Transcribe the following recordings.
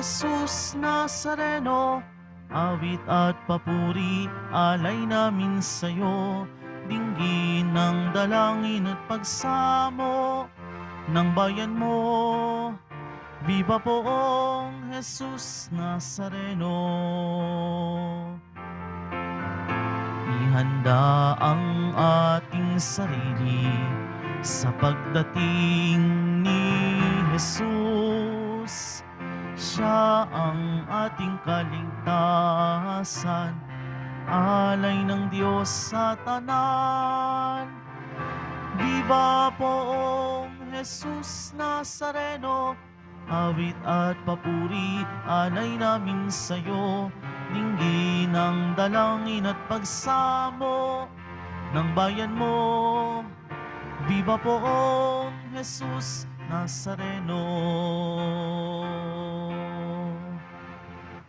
Jesus Nazareno, awit at papuri, alay namin sa'yo. Dinggin ng dalangin at pagsamo ng bayan mo. Viva poong Jesus Nazareno. Ihanda ang ating sarili sa pagdating ni Jesus. Siya ang ating kaligtasan, alay ng Diyos sa tanan. Viva poong Jesus Nazareno, awit at papuri, alay namin sa'yo. Dinggin ang dalangin at pagsamo ng bayan mo. Viva poong Jesus Nazareno.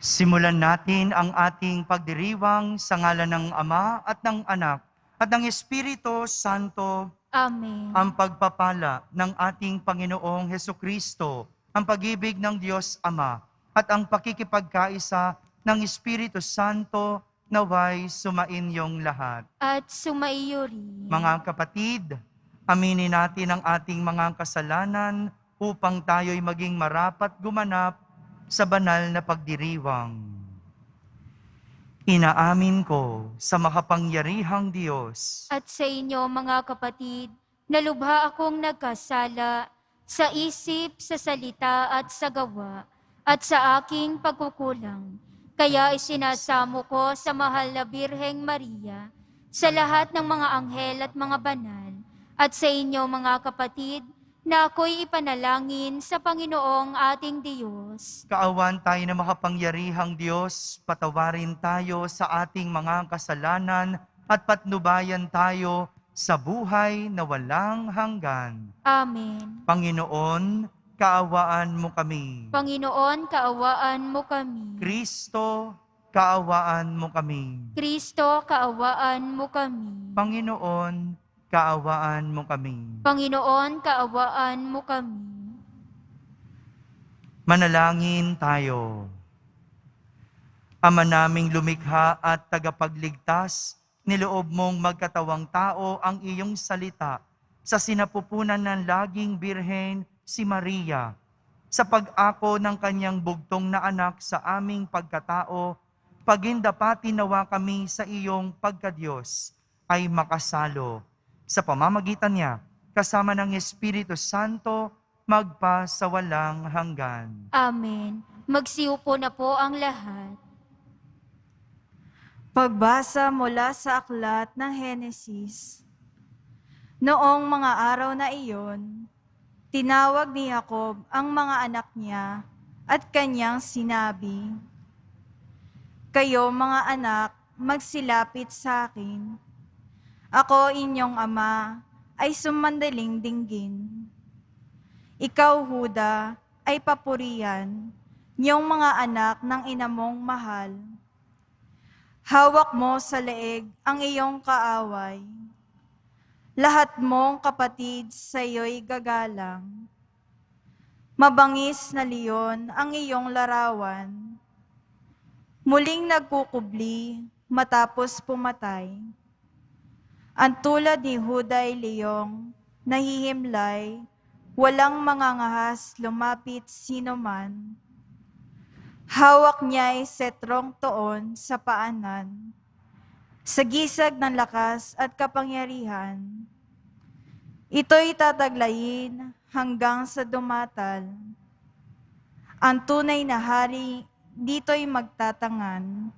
Simulan natin ang ating pagdiriwang sa ngalan ng Ama at ng Anak at ng Espiritu Santo. Amen. Ang pagpapala ng ating Panginoong Hesukristo, ang pag-ibig ng Diyos Ama at ang pakikipagkaisa ng Espiritu Santo naway sumainyong lahat. At sumaiyo rin. Mga kapatid, aminin natin ang ating mga kasalanan upang tayo'y maging marapat gumanap sa banal na pagdiriwang. Inaamin ko sa makapangyarihang Diyos At sa inyo mga kapatid, na lubha akong nagkasala sa isip, sa salita at sa gawa, at sa aking pagkukulang. Kaya isinasamo ko sa mahal na Birheng Maria, sa lahat ng mga anghel at mga banal, at sa inyo mga kapatid, na ako'y ipanalangin sa Panginoong ating Diyos. Kaawan tayo na makapangyarihang Diyos, patawarin tayo sa ating mga kasalanan at patnubayan tayo sa buhay na walang hanggan. Amen. Panginoon, kaawaan mo kami. Panginoon, kaawaan mo kami. Kristo, kaawaan mo kami. Kristo, kaawaan mo kami. Panginoon, kaawaan mo kami. Panginoon, kaawaan mo kami. Manalangin tayo. Ama naming lumikha at tagapagligtas, niloob mong magkatawang tao ang iyong salita sa sinapupunan ng laging Birhen si Maria. Sa pag-ako ng kanyang bugtong na anak sa aming pagkatao, pagindapati nawa kami sa iyong pagkadiyos ay makasalo. Sa pamamagitan niya, kasama ng Espiritu Santo, magpa sa walang hanggan. Amen. Magsiupo na po ang lahat. Pagbasa mula sa aklat ng Henesis. Noong mga araw na iyon, tinawag ni Jacob ang mga anak niya at kanyang sinabi, "Kayo mga anak, magsilapit sa akin. Ako, inyong ama, ay sumandaling dinggin. Ikaw, Huda, ay papurihan, niyong mga anak ng ina mong mahal. Hawak mo sa leeg ang iyong kaaway. Lahat mong kapatid sa iyo'y gagalang. Mabangis na leon ang iyong larawan. Muling nagkukubli matapos pumatay. Ang tulad ni Huda ay leong, nahihimlay, walang mangangahas lumapit sino man. Hawak niya ay setrong toon sa paanan, sa gisag ng lakas at kapangyarihan. Ito'y tataglayin hanggang sa dumatal. Ang tunay na hari dito'y magtatangan.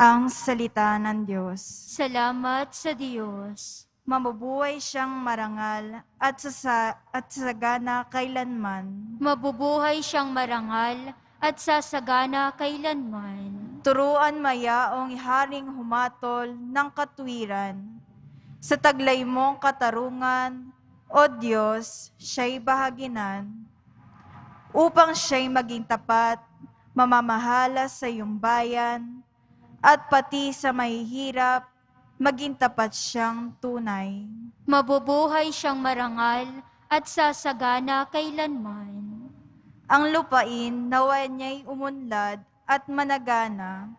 Ang salita ng Diyos. Salamat sa Diyos. Mabubuhay siyang marangal at sagana kailanman. Mabubuhay siyang marangal at sasagana kailanman. Turuan mayaong haring humatol ng katwiran. Sa taglay mong katarungan, O Diyos, siya'y bahaginan. Upang siya'y maging tapat, mamamahala sa iyong bayan, at pati sa mahihirap, maging tapat siyang tunay. Mabubuhay siyang marangal at sasagana kailanman. Ang lupain nawa niya'y umunlad at managana.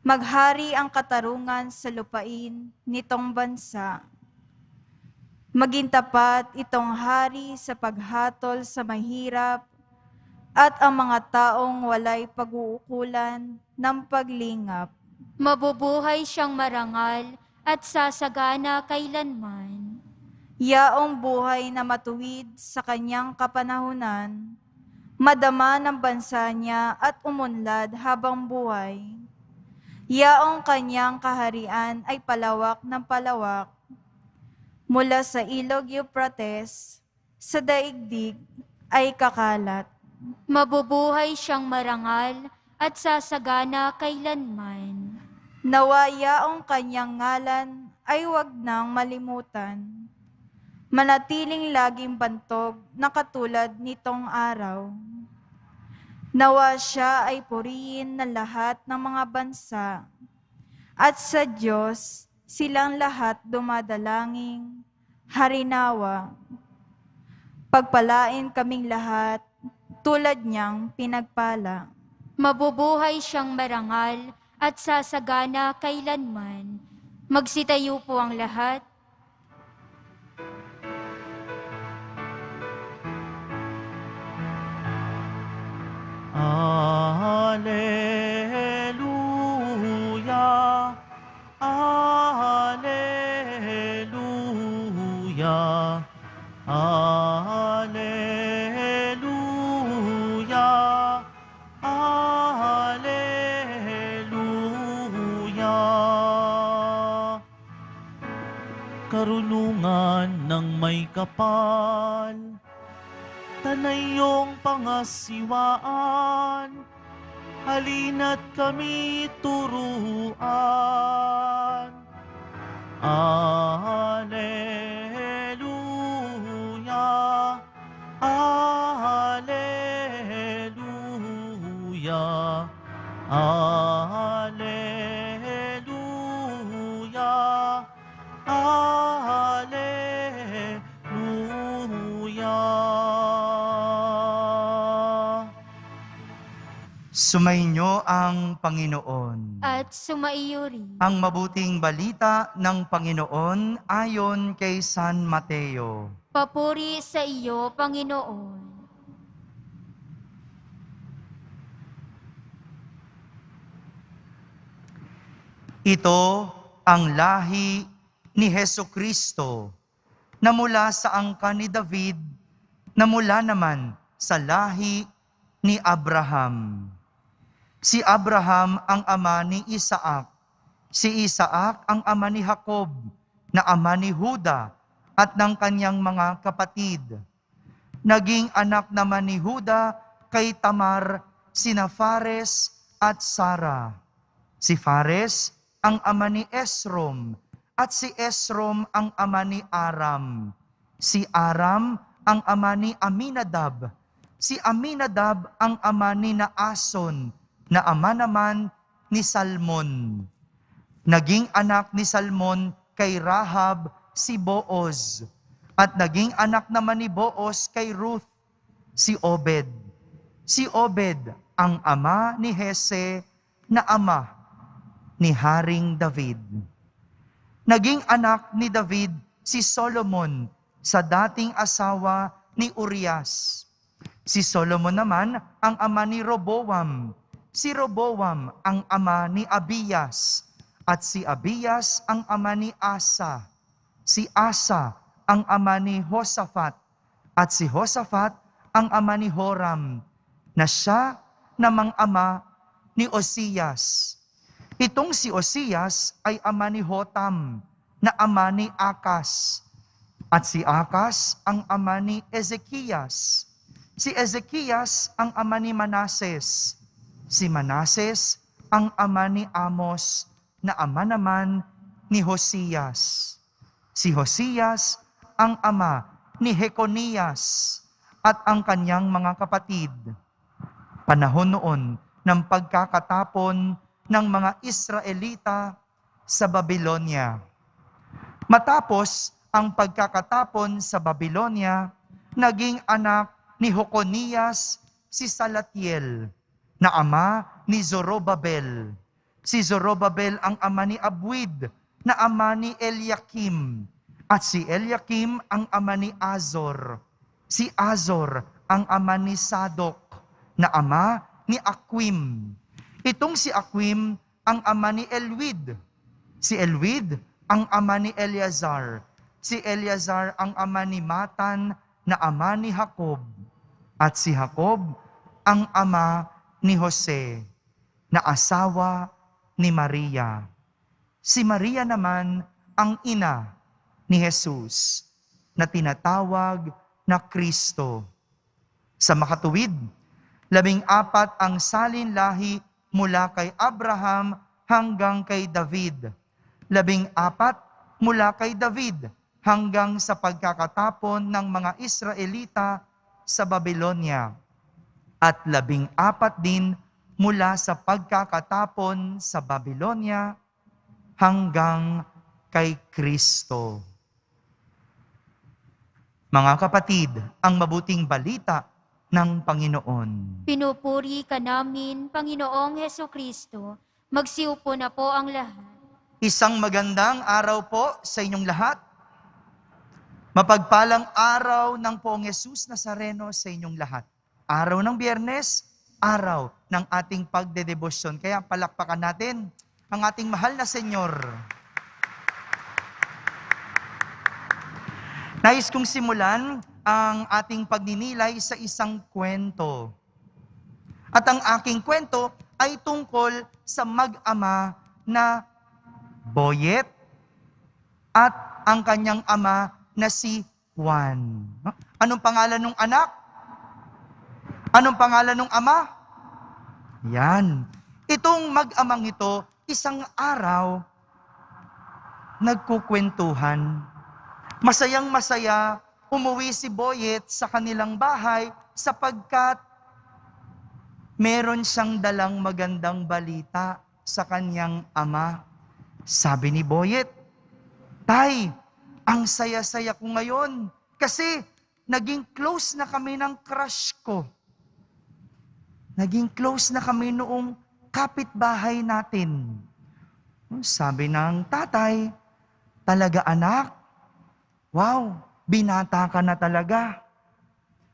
Maghari ang katarungan sa lupain nitong bansa. Maging tapat itong hari sa paghatol sa mahirap at ang mga taong walay pag-uukulan ng paglingap. Mabubuhay siyang marangal at sasagana kailanman. Yaong buhay na matuwid sa kanyang kapanahunan, madama ng bansa niya at umunlad habang buhay. Yaong kanyang kaharian ay palawak ng palawak, mula sa ilog Euphrates, sa daigdig ay kakalat. Mabubuhay siyang marangal at sasagana kailanman. Nawa yaong kanyang ngalan ay wag nang malimutan. Manatiling laging bantog na katulad nitong araw. Nawa siya ay purihin ng lahat ng mga bansa, at sa Diyos silang lahat dumadalangin, harinawa. Pagpalain kaming lahat, tulad niyang pinagpala. Mabubuhay siyang marangal at sasagana kailanman. Magsitayo po ang lahat. Alleluia, Alleluia, Alleluia, Alleluia. Karunungan ng may kapal, tanayong pangasiwaan, halina't kami turuan. Alleluia, Alleluia, Alleluia, Alleluia. Sumainyo ang Panginoon. At sumaiyo rin. Ang mabuting balita ng Panginoon ayon kay San Mateo. Papuri sa iyo, Panginoon. Ito ang lahi ni Hesukristo na mula sa angkan ni David, na mula naman sa lahi ni Abraham. Si Abraham ang ama ni Isaac, si Isaac ang ama ni Jacob, na ama ni Juda at ng kanyang mga kapatid. Naging anak naman ni Juda kay Tamar sina Fares at Sara. Si Fares ang ama ni Esrom, at si Esrom ang ama ni Aram. Si Aram ang ama ni Aminadab. Si Aminadab ang ama ni Naason, na ama naman ni Salmon. Naging anak ni Salmon kay Rahab si Booz, at naging anak naman ni Booz kay Ruth si Obed. Si Obed ang ama ni Hese, na ama ni Haring David. Naging anak ni David si Solomon sa dating asawa ni Urias. Si Solomon naman ang ama ni Roboam. Si Roboam ang ama ni Abiyas, at si Abiyas ang ama ni Asa. Si Asa ang ama ni Hosafat, at si Hosafat ang ama ni Horam, na siya namang ama ni Osias. Itong si Osias ay ama ni Hotam, na ama ni Akas. At si Akas ang ama ni Ezekias. Si Ezekias ang ama ni Manases. Si Manases ang ama ni Amos, na ama naman ni Hosias. Si Hosias ang ama ni Jeconias at ang kanyang mga kapatid. Panahon noon ng pagkakatapon ng mga Israelita sa Babylonia. Matapos ang pagkakatapon sa Babylonia, naging anak ni Jeconias si Salatiel, na ama ni Zorobabel. Si Zorobabel ang ama ni Abwid, na ama ni Eliakim. At si Eliakim ang ama ni Azor. Si Azor ang ama ni Sadok, na ama ni Aquim. Itong si Aquim ang ama ni Elwid. Si Elwid ang ama ni Eleazar. Si Eleazar ang ama ni Matan, na ama ni Jacob. At si Jacob ang ama ni Jose, na asawa ni Maria. Si Maria naman ang ina ni Jesus, na tinatawag na Kristo. Sa makatuwid, 14 ang salin lahi mula kay Abraham hanggang kay David. 14 mula kay David hanggang sa pagkakatapon ng mga Israelita sa Babylonia. At 14 din mula sa pagkakatapon sa Babylonia hanggang kay Kristo. Mga kapatid, ang mabuting balita ng Panginoon. Pinupuri ka namin, Panginoong Heso Kristo. Magsiupo na po ang lahat. Isang magandang araw po sa inyong lahat. Mapagpalang araw ng Poong Jesus Nazareno sa inyong lahat. Araw ng Biyernes, araw ng ating pagdedebosyon. Kaya palakpakan natin ang ating mahal na Senyor. Nais kong simulan ang ating pagninilay sa isang kwento. At ang aking kwento ay tungkol sa mag-ama na Boyet at ang kanyang ama na si Juan. Anong pangalan ng anak? Anong pangalan ng ama? Yan. Itong mag-amang ito, isang araw, nagkukwentuhan. Masayang masaya, umuwi si Boyet sa kanilang bahay sapagkat meron siyang dalang magandang balita sa kanyang ama. Sabi ni Boyet, Tay, ang saya-saya ko ngayon kasi naging close na kami ng crush ko. Naging close na kami noong kapitbahay natin. Sabi ng tatay, talaga anak, wow, binata ka na talaga.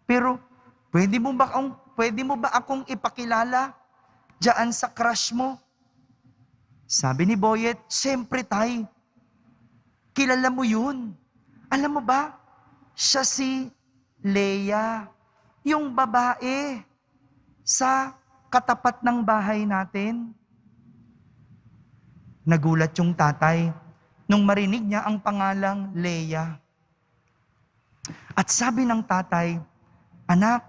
Pero pwede mo ba akong ipakilala diyan sa crush mo? Sabi ni Boyet, siyempre tay, kilala mo yun. Alam mo ba, siya si Leia, yung babae sa katapat ng bahay natin. Nagulat yung tatay nung marinig niya ang pangalang Leia. At sabi ng tatay, anak,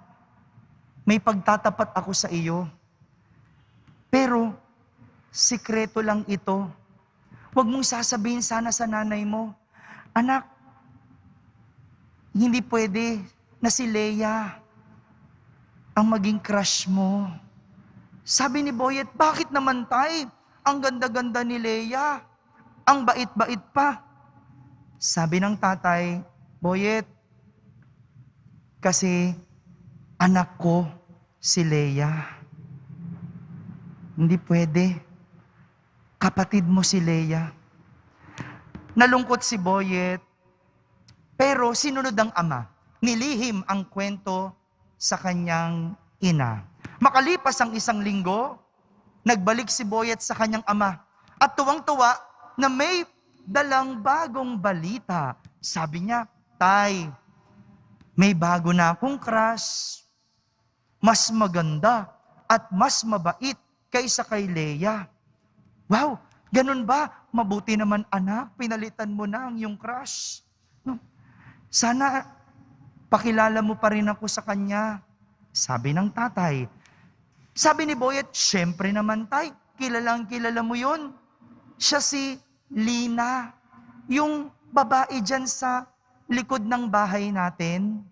may pagtatapat ako sa iyo. Pero, sikreto lang ito. Huwag mong sasabihin sana sa nanay mo, anak, hindi pwede na si Leia ang maging crush mo. Sabi ni Boyet, bakit naman tay? Ang ganda-ganda ni Leia. Ang bait-bait pa. Sabi ng tatay, Boyet, kasi anak ko si Leia. Hindi pwede. Kapatid mo si Leia. Nalungkot si Boyet, pero sinunod ang ama. Nilihim ang kwento sa kanyang ina. Makalipas ang 1 linggo, nagbalik si Boyet sa kanyang ama. At tuwang-tuwa na may dalang bagong balita. Sabi niya, Tay, may bago na akong crush. Mas maganda at mas mabait kaysa kay Leia. Wow, ganun ba? Mabuti naman anak, pinalitan mo na ang iyong crush. Sana pakilala mo pa rin ako sa kanya. Sabi ng tatay. Sabi ni Boyet, syempre naman tay, kilalang kilala mo yun. Siya si Lina, yung babae dyan sa likod ng bahay natin.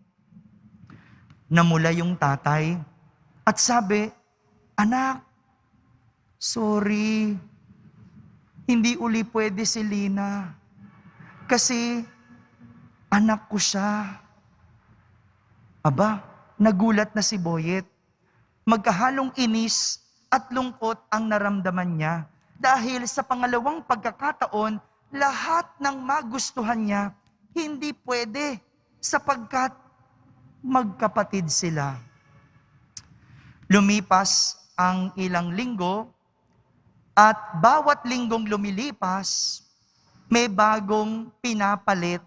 Namula yung tatay at sabi, anak, sorry, hindi uli pwede si Lina. Kasi anak ko siya. Aba, nagulat na si Boyet. magkahalong inis at lungkot ang naramdaman niya. Dahil sa pangalawang pagkakataon, lahat ng magustuhan niya, hindi pwede sapagkat magkapatid sila. Lumipas ang ilang linggo at bawat linggong lumilipas, may bagong pinapalit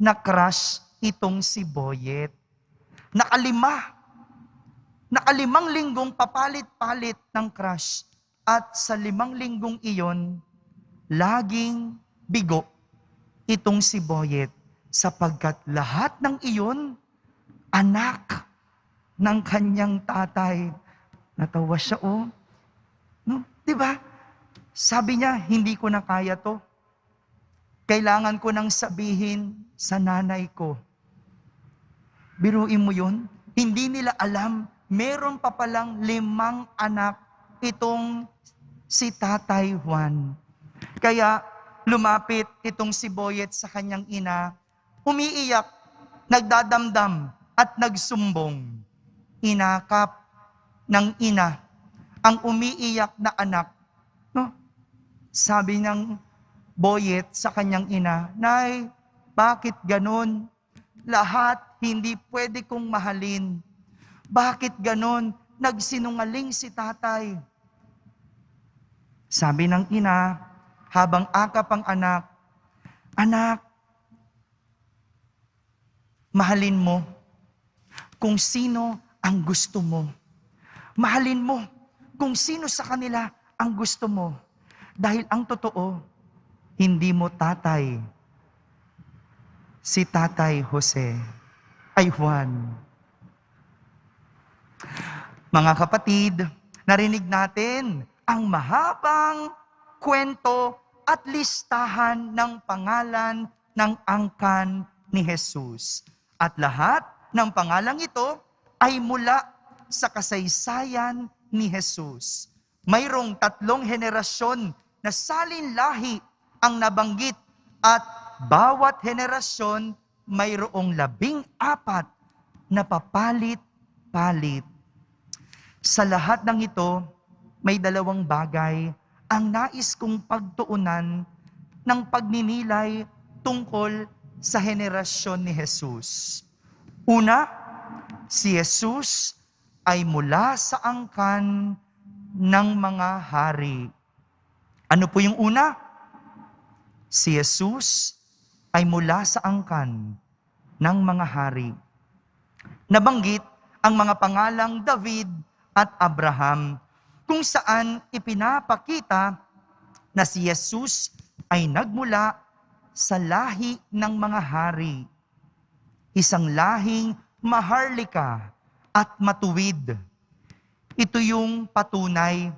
na crush itong si Boyet. Nakalimang linggong papalit-palit ng crush at sa 5 linggong iyon, laging bigo itong si Boyet sapagkat lahat ng iyon, anak ng kanyang tatay. Natawa siya, oh. No? Diba? Sabi niya, hindi ko na kaya to. Kailangan ko nang sabihin sa nanay ko. Biruin mo yun? Hindi nila alam, meron pa palang 5 anak itong si Tatay Juan. Kaya lumapit itong si Boyet sa kanyang ina, umiiyak, nagdadamdam at nagsumbong. Inakap ng ina ang umiiyak na anak. No? Sabi ng Boyet sa kanyang ina, Nay, bakit ganun? Lahat hindi pwede kong mahalin. Bakit ganun? Nagsinungaling si tatay. Sabi ng ina, habang akap ang anak, Anak, mahalin mo kung sino ang gusto mo. Mahalin mo kung sino sa kanila ang gusto mo. Dahil ang totoo, hindi mo tatay. Si Tatay Jose ay Juan. Mga kapatid, narinig natin ang mahabang kwento at listahan ng pangalan ng angkan ni Jesus. At lahat ng pangalang ito ay mula sa kasaysayan ni Jesus. Mayroong 3 henerasyon na salinlahi ang nabanggit at bawat henerasyon mayroong 14 na papalit-palit. Sa lahat ng ito, may 2 bagay ang nais kong pagtuunan ng pagninilay tungkol sa henerasyon ni Jesus. Una, si Jesus ay mula sa angkan ng mga hari. Ano po yung una? Si Jesus ay mula sa angkan ng mga hari. Nabanggit ang mga pangalang David at Abraham, kung saan ipinapakita na si Jesus ay nagmula sa lahi ng mga hari. Isang lahing maharlika at matuwid. Ito yung patunay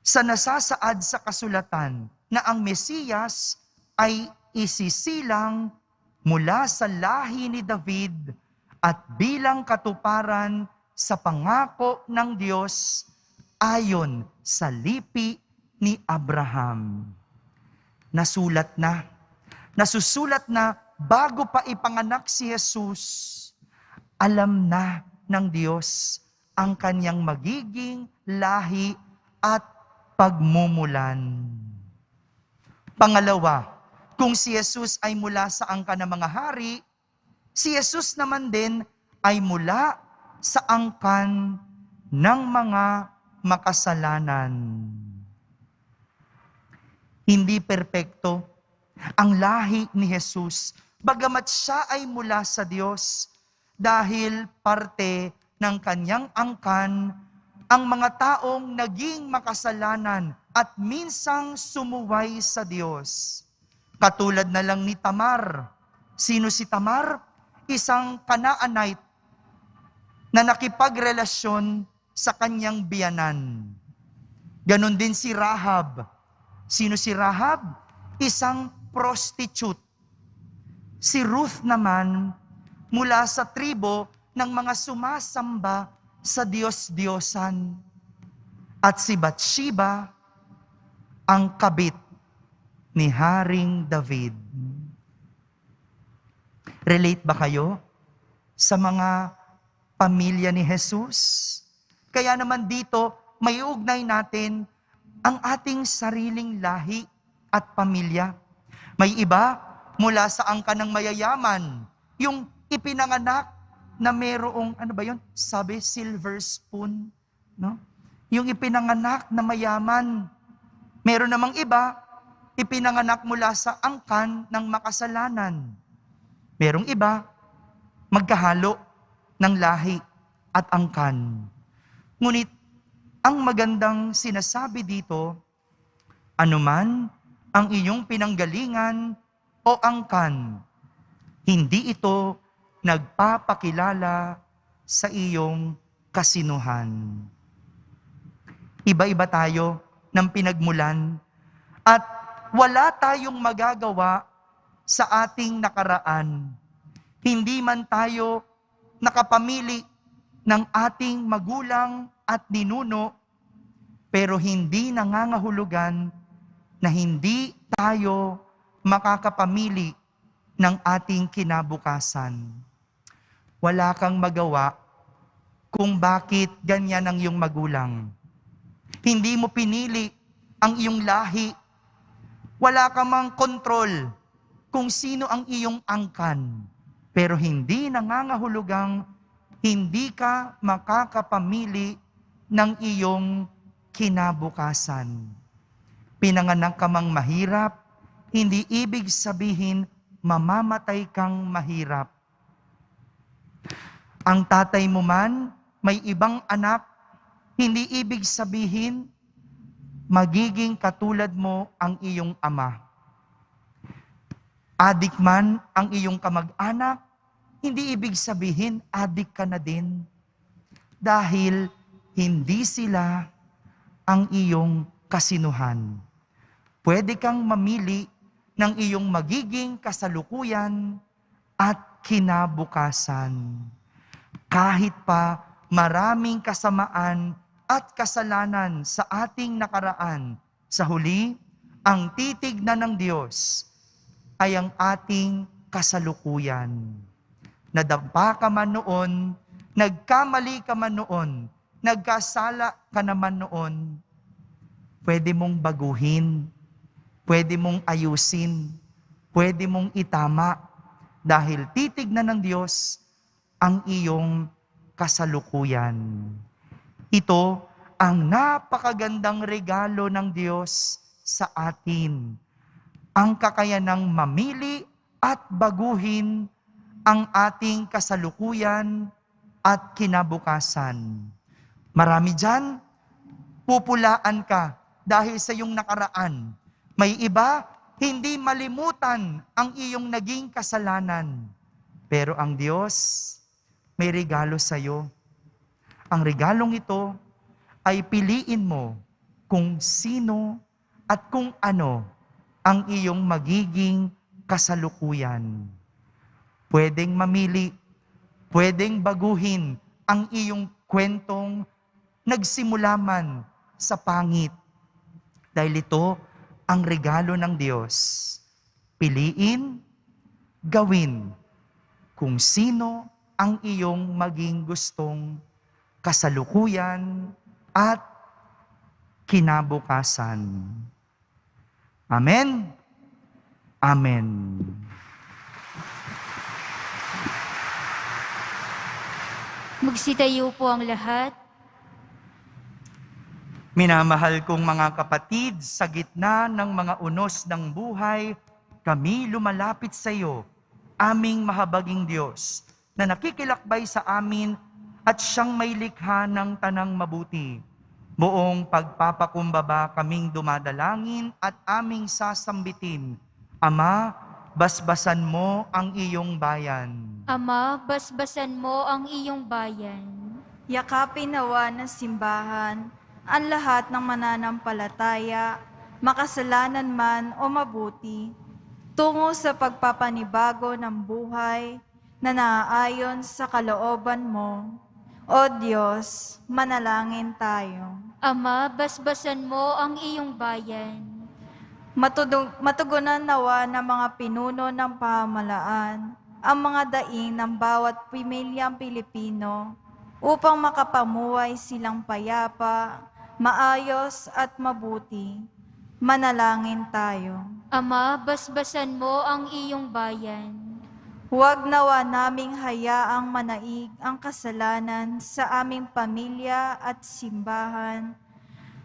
sa nasasaad sa kasulatan na ang Mesiyas ay isisilang mula sa lahi ni David at bilang katuparan sa pangako ng Diyos ayon sa lipi ni Abraham. Nasusulat na bago pa ipanganak si Jesus, alam na ng Diyos ang kanyang magiging lahi at pagmumulan. Pangalawa, kung si Jesus ay mula sa angkan ng mga hari, si Jesus naman din ay mula sa angkan ng mga makasalanan. Hindi perpekto ang lahi ni Jesus, bagamat siya ay mula sa Diyos, dahil parte ng kanyang angkan ang mga taong naging makasalanan at minsang sumuway sa Diyos. Katulad na lang ni Tamar. Sino si Tamar? Isang Canaanite na nakipagrelasyon sa kanyang biyanan. Ganon din si Rahab. Sino si Rahab? Isang prostitute. Si Ruth naman, mula sa tribo ng mga sumasamba sa Diyos-Diyosan. At si Bathsheba, ang kabit ni Haring David. Relate ba kayo sa mga pamilya ni Jesus. Kaya naman dito, may ugnay natin ang ating sariling lahi at pamilya. May iba mula sa angkan ng mayayaman, yung ipinanganak na merong, sabi, silver spoon. No? Yung ipinanganak na mayaman. Meron namang iba, ipinanganak mula sa angkan ng makasalanan. Merong iba, magkahalo ng lahi at angkan. Ngunit, ang magandang sinasabi dito, anuman ang iyong pinanggalingan o angkan, hindi ito nagpapakilala sa iyong kasinuhan. Iba-iba tayo ng pinagmulan at wala tayong magagawa sa ating nakaraan. Hindi man tayo nakapamili ng ating magulang at ninuno, pero hindi nangangahulugan na hindi tayo makakapamili ng ating kinabukasan. Wala kang magawa kung bakit ganyan ang iyong magulang. Hindi mo pinili ang iyong lahi. Wala ka mang kontrol kung sino ang iyong angkan. Pero hindi nangangahulugang hindi ka makakapamili ng iyong kinabukasan. Pinanganak ka mang mahirap, hindi ibig sabihin mamamatay kang mahirap. Ang tatay mo man may ibang anak, hindi ibig sabihin magiging katulad mo ang iyong ama. Adik man ang iyong kamag-anak, hindi ibig sabihin adik ka na din. Dahil hindi sila ang iyong kasinuhan. Pwede kang mamili ng iyong magiging kasalukuyan at kinabukasan. Kahit pa maraming kasamaan at kasalanan sa ating nakaraan, sa huli, ang titignan ng Diyos ay ang ating kasalukuyan. Nadampa ka man noon, nagkamali ka man noon, nagkasala ka naman noon, pwede mong baguhin, pwede mong ayusin, pwede mong itama, dahil titignan ng Diyos ang iyong kasalukuyan. Ito ang napakagandang regalo ng Diyos sa atin. Ang kakayanang mamili at baguhin ang ating kasalukuyan at kinabukasan. Marami dyan, pupulaan ka dahil sa iyong nakaraan. May iba, hindi malimutan ang iyong naging kasalanan. Pero ang Diyos, may regalo sa iyo. Ang regalong ito ay piliin mo kung sino at kung ano ang iyong magiging kasalukuyan. Pwedeng mamili, pwedeng baguhin ang iyong kwentong nagsimula man sa pangit. Dahil ito ang regalo ng Diyos. Piliin, gawin kung sino ang iyong maging gustong kasalukuyan at kinabukasan. Amen? Amen. Magsitayo po ang lahat. Minamahal kong mga kapatid, sa gitna ng mga unos ng buhay, kami lumalapit sa iyo, aming mahabaging Diyos, na nakikilakbay sa amin at siyang may likha ng tanang mabuti. Buong pagpapakumbaba kaming dumadalangin at aming sasambitin, Ama, basbasan mo ang iyong bayan. Ama, basbasan mo ang iyong bayan. Yakapin nawa ng simbahan ang lahat ng mananampalataya, makasalanan man o mabuti, tungo sa pagpapanibago ng buhay na naaayon sa kalooban mo. O Diyos, manalangin tayo. Ama, basbasan mo ang iyong bayan. Matugunan nawa ng mga pinuno ng pamahalaan ang mga daing ng bawat pamilyang Pilipino upang makapamuhay silang payapa, maayos at mabuti. Manalangin tayo. Ama, basbasan mo ang iyong bayan. Huwag nawa naming hayaang manaig ang kasalanan sa aming pamilya at simbahan.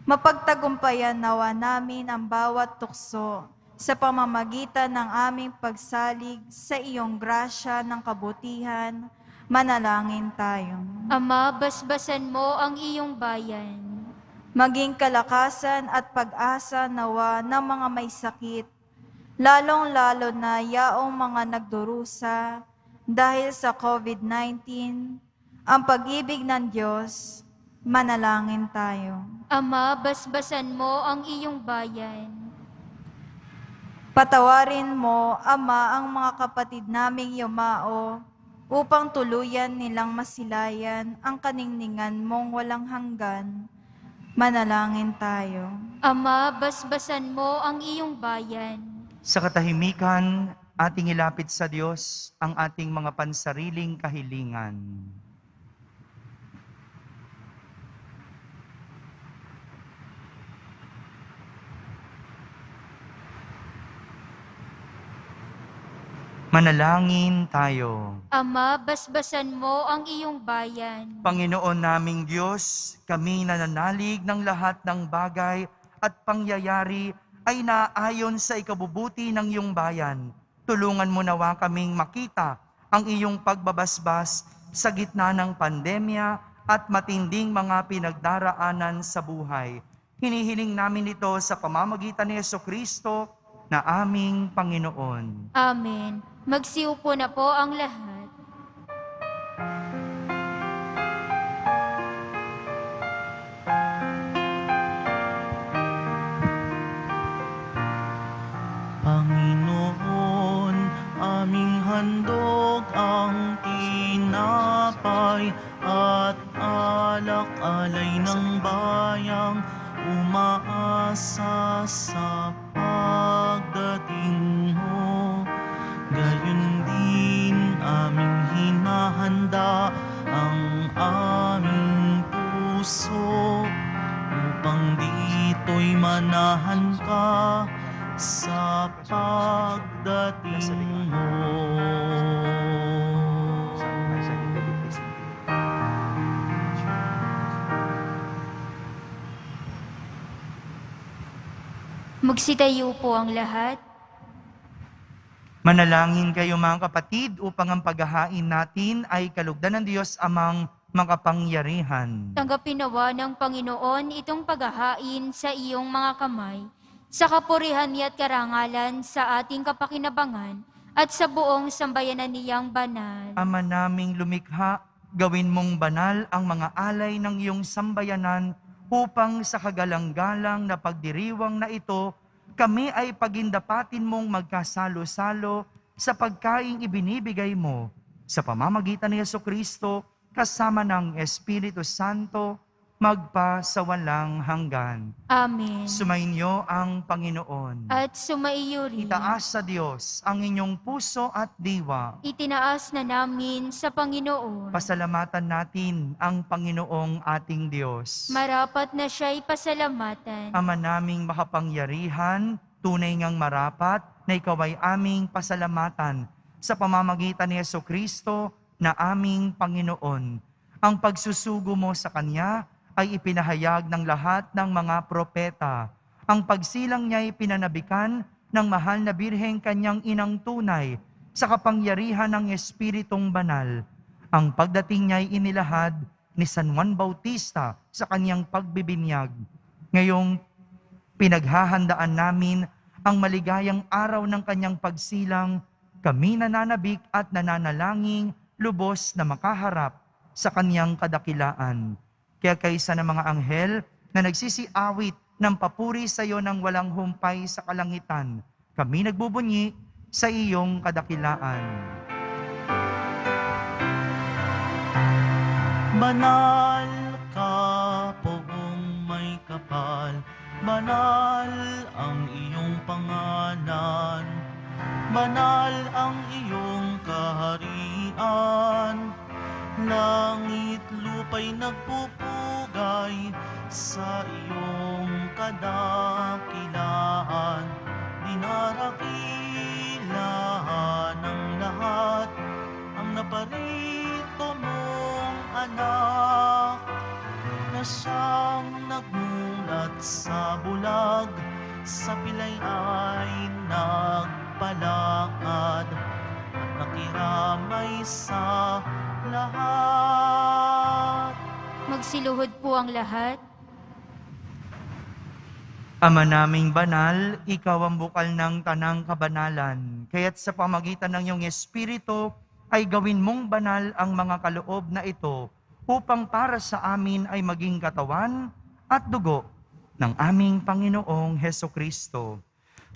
Mapagtagumpayan nawa namin ang bawat tukso sa pamamagitan ng aming pagsalig sa iyong grasya ng kabutihan. Manalangin tayo. Ama, basbasan mo ang iyong bayan. Maging kalakasan at pag-asa nawa ng mga may sakit, lalong-lalo na yaong mga nagdurusa dahil sa COVID-19, ang pag-ibig ng Diyos. Manalangin tayo. Ama, basbasan mo ang iyong bayan. Patawarin mo, Ama, ang mga kapatid naming yumao upang tuluyan nilang masilayan ang kaningningan mong walang hanggan. Manalangin tayo. Ama, basbasan mo ang iyong bayan. Sa katahimikan, ating ilapit sa Diyos ang ating mga pansariling kahilingan. Manalangin tayo. Ama, basbasan mo ang iyong bayan. Panginoon naming Diyos, kami nananalig ng lahat ng bagay at pangyayari ay naayon sa ikabubuti ng iyong bayan. Tulungan mo nawa kaming makita ang iyong pagbabasbas sa gitna ng pandemya at matinding mga pinagdaraanan sa buhay. Hinihiling namin ito sa pamamagitan ni Jesucristo na aming Panginoon. Amen. Magsiupo na po ang lahat. Panginoon, aming handog ang tinapay at alak-alay ng bayang umaasa sa pagdating mo. Gayon din aming hinahanda ang aming puso upang dito'y manahan ka sa pagdating mo. Magsitayo po ang lahat. Manalangin kayo mga kapatid upang ang paghahain natin ay kalugdan ng Diyos amang makapangyarihan. Tanggapin nawa ng Panginoon itong paghahain sa iyong mga kamay, sa kapurihan niya at karangalan sa ating kapakinabangan at sa buong sambayanan niyang banal. Ama naming lumikha, gawin mong banal ang mga alay ng iyong sambayanan upang sa kagalang-galang na pagdiriwang na ito, kami ay pagindapatin mong magkasalo-salo sa pagkaing ibinibigay mo sa pamamagitan ni Jesucristo kasama ng Espiritu Santo magpa sa walang hanggan. Amen. Sumainyo ang Panginoon. At sumaiyo rin. Itaas sa Diyos ang inyong puso at diwa. Itinaas na namin sa Panginoon. Pasalamatan natin ang Panginoong ating Diyos. Marapat na siya'y pasalamatan. Ama naming makapangyarihan, tunay ngang marapat na ikaw ay aming pasalamatan sa pamamagitan ni Jesucristo na aming Panginoon. Ang pagsusugo mo sa Kanya ay ipinahayag ng lahat ng mga propeta. Ang pagsilang niya ay pinanabikan ng mahal na Birheng Kanyang inang tunay sa kapangyarihan ng Espiritong Banal. Ang pagdating niya ay inilahad ni San Juan Bautista sa kanyang pagbibinyag. Ngayong pinaghahandaan namin ang maligayang araw ng kanyang pagsilang, kami nananabik at nananalangin lubos na makaharap sa kanyang kadakilaan. Kaya kaysa ng mga anghel na nagsisiawit ng papuri sa iyo ng walang humpay sa kalangitan, kami nagbubunyi sa iyong kadakilaan. Banal ka, poong may kapal, banal ang iyong pangalan, banal ang iyong kaharian, langit, lupa, lupa'y nagpupugay sa iyong kadakilaan. Dinarakilahan ng lahat ang naparito mong anak, na siyang nagmulat sa bulag, sa pilay ay nagpalakad, at nakiramay sa lahat. Magsiluhod po ang lahat. Ama naming banal, ikaw ang bukal ng tanang kabanalan. Kaya't sa pamagitan ng iyong Espiritu, ay gawin mong banal ang mga kaloob na ito, upang para sa amin ay maging katawan at dugo ng aming Panginoong Hesukristo.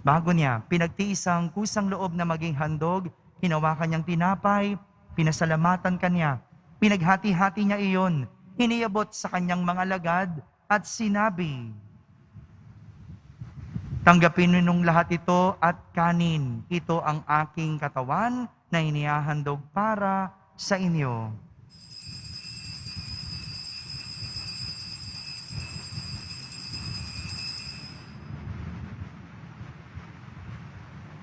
Bago niya, pinagtiis ang kusang loob na maging handog, hinawakan niyang tinapay, pinasalamatan kanya, pinaghati-hati niya iyon, iniabot sa kanyang mga alagad at sinabi, "Tanggapin ninyong lahat ito at kanin. Ito ang aking katawan na inihahandog para sa inyo."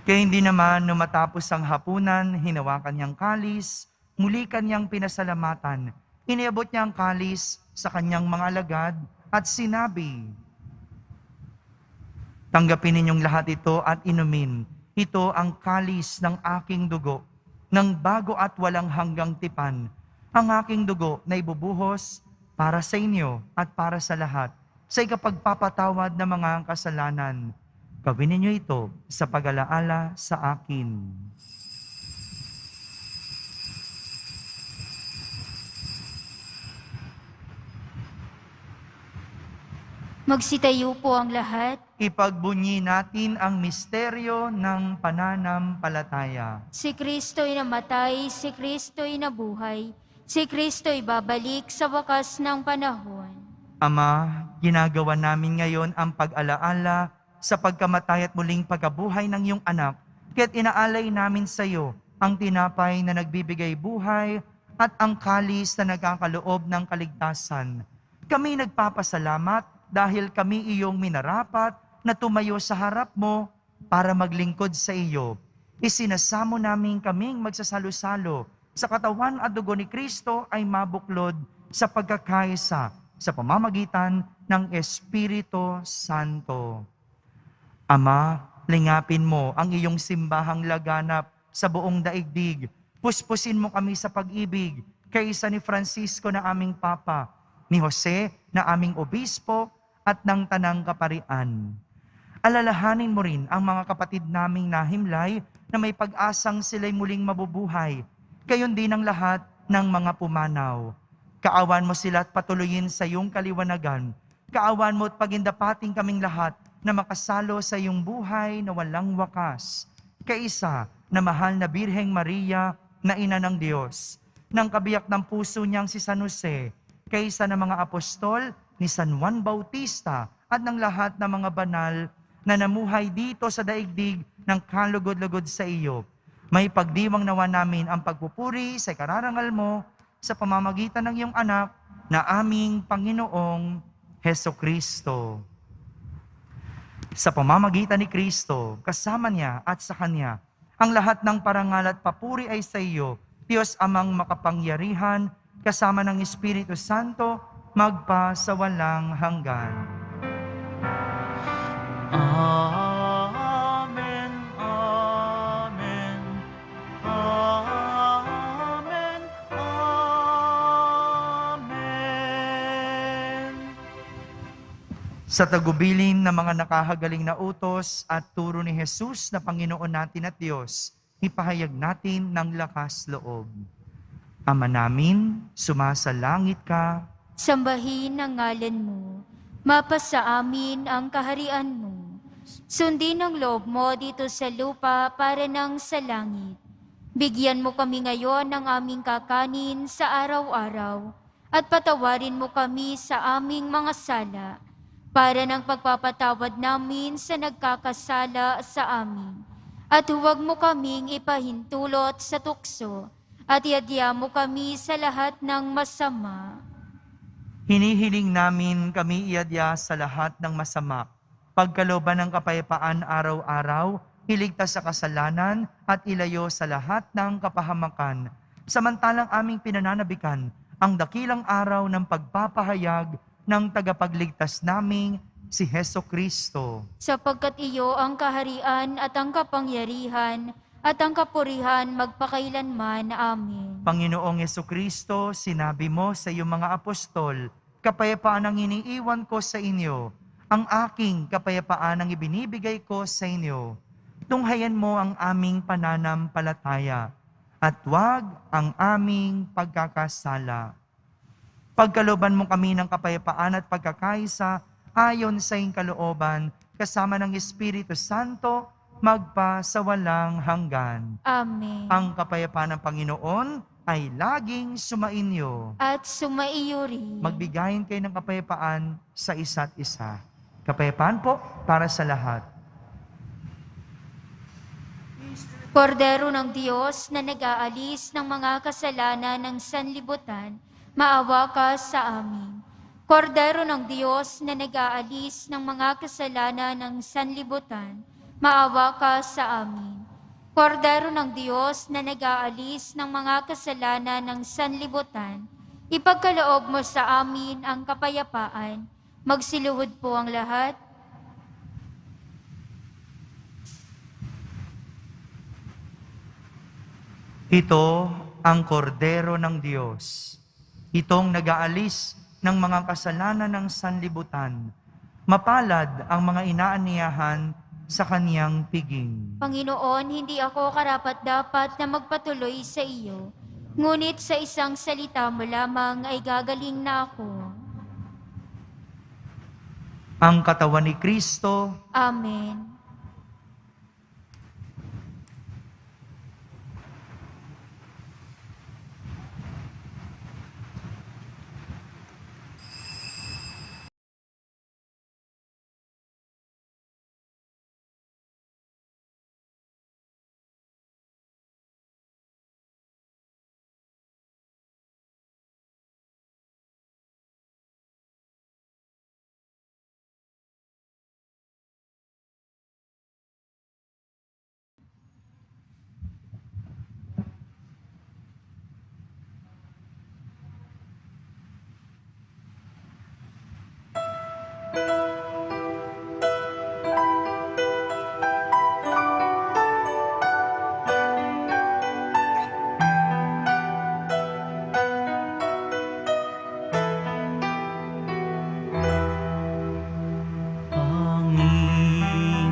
Kaya hindi naman nung matapos ang hapunan, hinawakan niyang kalis, muli kanyang pinasalamatan. Iniabot niya ang kalis sa kanyang mga alagad at sinabi, "Tanggapin ninyong lahat ito at inumin. Ito ang kalis ng aking dugo, ng bago at walang hanggang tipan. Ang aking dugo na ibubuhos para sa inyo at para sa lahat, sa ikapagpapatawad ng mga kasalanan. Gawin ninyo ito sa pag-alaala sa akin." Magsitayo po ang lahat. Ipagbunyi natin ang misteryo ng pananampalataya. Si Kristo'y namatay, si Kristo'y nabuhay, si Kristo'y babalik sa wakas ng panahon. Ama, ginagawa namin ngayon ang pag-alaala sa pagkamatay at muling pagkabuhay ng iyong anak, kaya't inaalay namin sa iyo ang tinapay na nagbibigay buhay at ang kalis na nagkakaloob ng kaligtasan. Kami nagpapasalamat dahil kami iyong minarapat na tumayo sa harap mo para maglingkod sa iyo. Isinasamo namin kaming magsasalo-salo sa katawan at dugo ni Kristo ay mabuklod sa pagkakaisa sa pamamagitan ng Espiritu Santo. Ama, lingapin mo ang iyong simbahang laganap sa buong daigdig. Puspusin mo kami sa pag-ibig, kaysa ni Francisco na aming Papa, ni Jose na aming Obispo, at ng Tanang Kaparian. Alalahanin mo rin ang mga kapatid naming nahimlay na may pag-asang sila'y muling mabubuhay, gayon din ang lahat ng mga pumanaw. Kaawan mo sila at patuloyin sa iyong kaliwanagan. Kaawan mo at pagindapating kaming lahat na makasalo sa iyong buhay na walang wakas. Kaisa na mahal na Birheng Maria na Ina ng Diyos, ng kabiyak ng puso niyang si San Jose, kaisa ng mga apostol ni San Juan Bautista at ng lahat ng mga banal na namuhay dito sa daigdig ng kalugod-lugod sa iyo. May pagdiwang nawa namin ang pagpupuri sa kararangal mo sa pamamagitan ng iyong anak na aming Panginoong Hesukristo. Sa pamamagitan ni Kristo, kasama niya at sa Kanya, ang lahat ng parangal at papuri ay sa iyo, Diyos Amang makapangyarihan, kasama ng Espiritu Santo, magpa sa walang hanggan. Amen, amen, amen, amen. Sa tagubilin ng mga nakahagaling na utos at turo ni Jesus na Panginoon natin at Diyos, ipahayag natin ng lakas loob. Ama namin, sumasalangit ka, Sambahin ang ngalan mo, mapasa amin ang kaharian mo. Sundin ang loob mo dito sa lupa para nang sa langit. Bigyan mo kami ngayon ng aming kakanin sa araw-araw at patawarin mo kami sa aming mga sala para ng pagpapatawad namin sa nagkakasala sa amin. At huwag mo kaming ipahintulot sa tukso at iadya mo kami sa lahat ng masama. Hinihiling namin kami iadya sa lahat ng masama, pagkalooban ng kapayapaan araw-araw, iligtas sa kasalanan at ilayo sa lahat ng kapahamakan. Samantalang aming pinananabikan ang dakilang araw ng pagpapahayag ng tagapagligtas naming si Heso Kristo. Sapagkat iyo ang kaharian at ang kapangyarihan at ang kapurihan magpakailanman. Amen. Panginoong Heso Kristo, sinabi mo sa iyong mga apostol, kapayapaan ang iniiwan ko sa inyo, ang aking kapayapaan ang ibinibigay ko sa inyo. Tunghayan mo ang aming pananampalataya at huwag ang aming pagkakasala. Pagkalooban mo kami ng kapayapaan at pagkakaisa ayon sa iyong kalooban, kasama ng Espiritu Santo, magpa sa walang hanggan. Amen. Ang kapayapaan ng Panginoon ay laging sumainyo. At sumaiyo rin. Magbigayin kayo ng kapayapaan sa isa't isa. Kapayapaan po para sa lahat. Kordero ng Diyos na nag-aalis ng mga kasalanan ng sanlibutan, maawa ka sa amin. Kordero ng Diyos na nag-aalis ng mga kasalanan ng sanlibutan, maawa ka sa amin. Kordero ng Diyos na nag-aalis ng mga kasalanan ng sanlibutan, ipagkaloob mo sa amin ang kapayapaan. Magsiluhod po ang lahat. Ito ang kordero ng Diyos. Itong nag-aalis ng mga kasalanan ng sanlibutan. Mapalad ang mga inaaniyahan sa kaniyang piging. Panginoon, hindi ako karapat-dapat na magpatuloy sa iyo, ngunit sa isang salita mo lamang ay gagaling na ako. Ang katawan ni Kristo, Amen.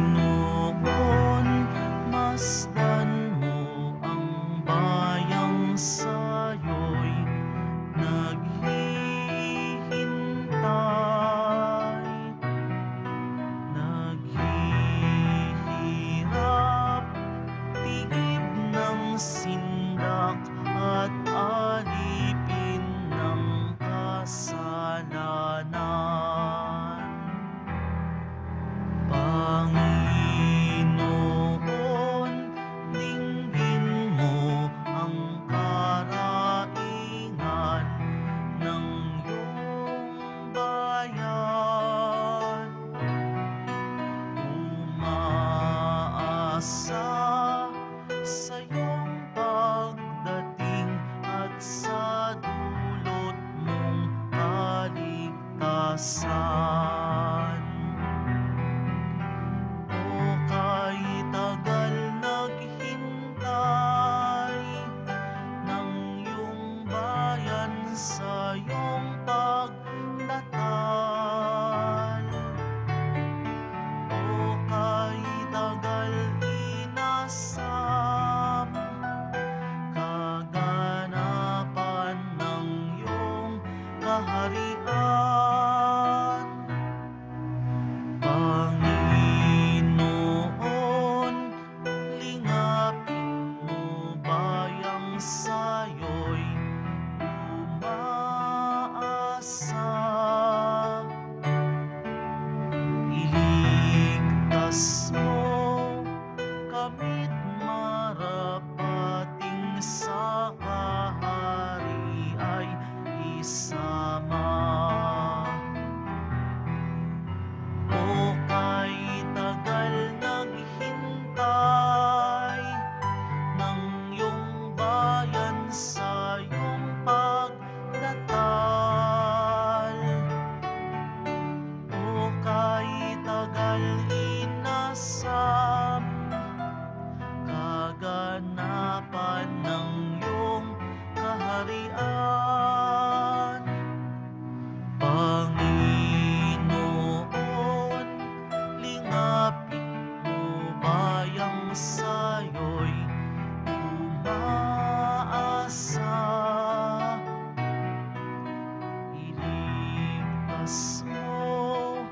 Panginoon, masdan mo ang bayang sa'yo'y naghihintay, naghihirap, tigib ng sindak at alipin ng kasalanan. Panginoon, dinggin mo ang karaingan ng iyong bayan. Umaasa sa iyong pagdating at sa dulot mong kaligtasan. O kay tagal naghintay ng iyong bayan sa iyong pagtatal. O kay tagal inasam kaganapan ng iyong kaharian. Panginoon, lingapin mo bayang sa'yo'y umaasa. Iligtas mo kamit marapating sa kahari ay isama. kaganapan ng iyong kaharian. Panginoon, lingapin mo bayang sayo'y umaasa. Iligtas mo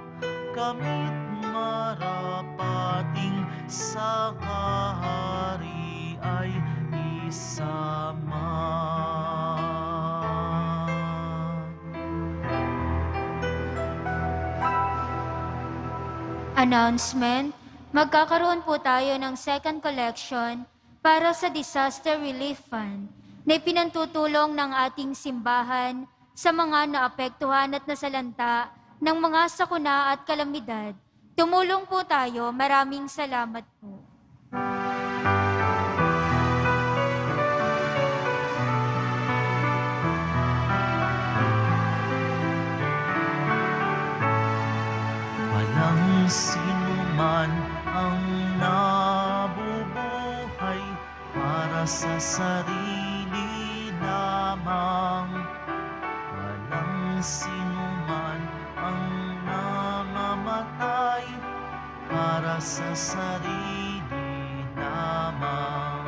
kamit marapating sa kahari ay isama. Announcement, magkakaroon po tayo ng second collection para sa Disaster Relief Fund na ipinantutulong ng ating simbahan sa mga naapektuhan at nasalanta ng mga sakuna at kalamidad. Tumulong po tayo. Maraming salamat po. Walang sinuman ang nabubuhay para sa sarili lamang. Walang sinuman ang namamatay para sa sarili lamang.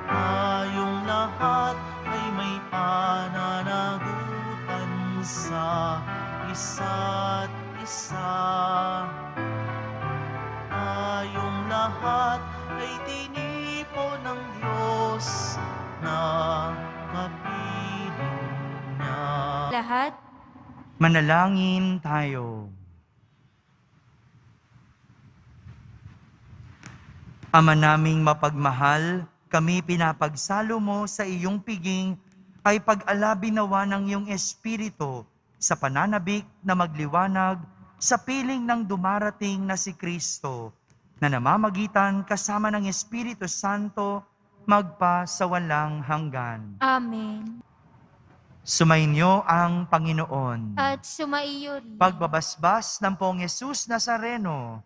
Tayong lahat ay may pananagutan sa isa't isa. Tayong lahat ay tinipo ng Diyos na kapiling niya. Lahat, Manalangin tayo. Ama naming mapagmahal, kami pinapagsalo mo sa iyong piging ay pag-alabi nawa ng iyong Espiritu sa pananabik na magliwanag sa piling ng dumarating na si Kristo na namamagitan kasama ng Espiritu Santo magpa sa walang hanggan. Amen. Sumainyo ang Panginoon. At sumaiyo rin. Pagbabasbas ng Poong Yesus Nazareno.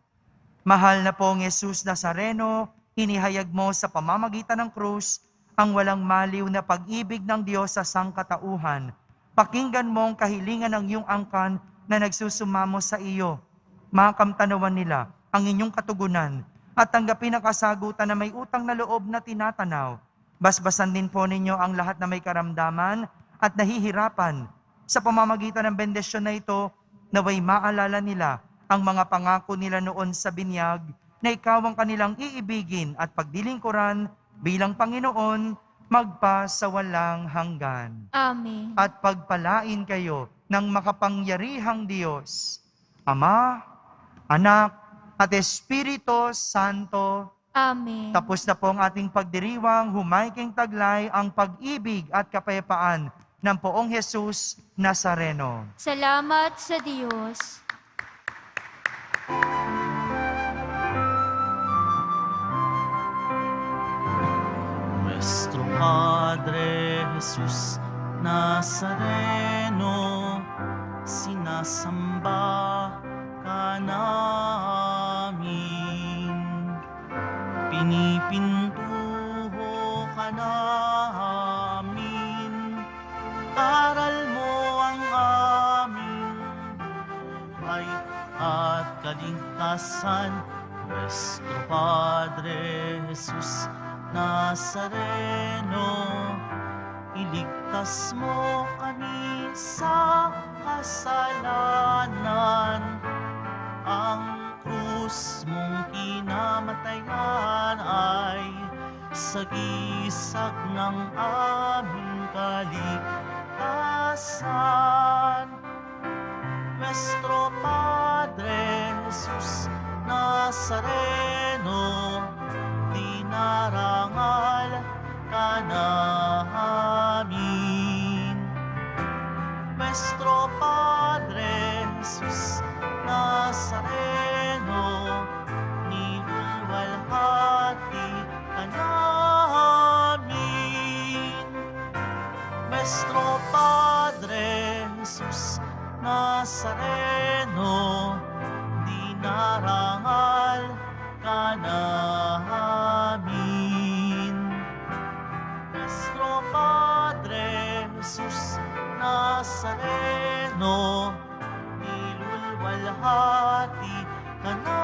Mahal na Poong Yesus Nazareno, inihayag mo sa pamamagitan ng krus ang walang maliw na pag-ibig ng Diyos sa sangkatauhan. Pakinggan mo ang kahilingan ng iyong angkan na nagsusumamo sa iyo. Makamtanawan nila ang inyong katugunan at tanggapin ang kasagutan na may utang na loob na tinatanaw. Basbasan din po ninyo ang lahat na may karamdaman at nahihirapan. Sa pamamagitan ng bendisyon na ito, naway maalala nila ang mga pangako nila noon sa binyag na ikaw ang kanilang iibigin at pagdilingkuran bilang Panginoon magpa sa walang hanggan. Amen. At pagpalain kayo ng makapangyarihang Diyos, Ama, Anak, at Espiritu Santo. Amen. Tapos na po ang ating pagdiriwang, humayking taglay ang pag-ibig at kapayapaan ng Poong Hesus Nazareno. Salamat sa Diyos. Nuestro Padre Jesus Nazareno, sinasamba ka namin. Pinipintuho ka namin. Aral mo ang aming buhay at kaligtasan. Nuestro Padre Jesus Nazareno, iligtas mo kami sa kasalanan. Ang krus mong kinamatayan ay sagisag ng aming kaligtasan. Nuestro Padre Jesus Nazareno, dinarangal ka namin. Nuestro Padre Jesus Nazareno, nilulwalhati ka namin. Nuestro Padre Jesus Nazareno, dinarangal ka namin. Nazareno, nilulwalhati ka na